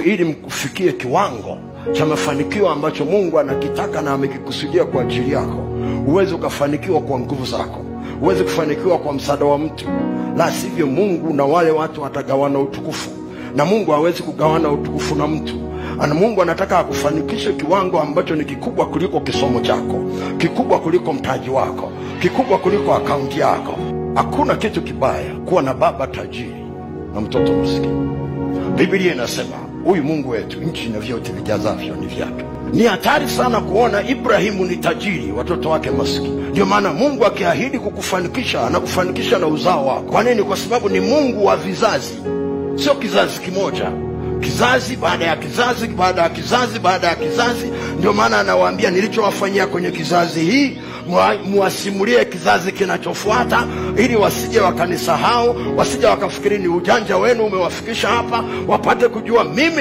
ili mkufikie kiwango cha mafanikio ambacho Mungu anakitaka na amekikusudia kwa ajili yako. Uweze ukafanikiwa kwa nguvu zako, uweze kufanikiwa kwa msaada wa mtu, la sivyo Mungu na wale watu watagawana utukufu, na Mungu hawezi kugawana utukufu na mtu. Ana Mungu anataka akufanikishe kiwango ambacho ni kikubwa kuliko kisomo chako, kikubwa kuliko mtaji wako, kikubwa kuliko akaunti yako. Hakuna kitu kibaya kuwa na baba tajiri na mtoto maskini. Biblia inasema huyu Mungu wetu nchi na vyote vijazavyo ni vyake. Ni hatari sana kuona Ibrahimu ni tajiri, watoto wake maskini. Ndio maana Mungu akiahidi kukufanikisha, anakufanikisha na uzao wako. Kwa nini? Kwa sababu ni Mungu wa vizazi, sio kizazi kimoja. Kizazi baada ya kizazi baada ya kizazi baada ya kizazi. Ndio maana anawaambia nilichowafanyia kwenye kizazi hii muwasimulie kizazi kinachofuata, ili wasije wakanisahau, wasije wakafikiri ni ujanja wenu umewafikisha hapa, wapate kujua mimi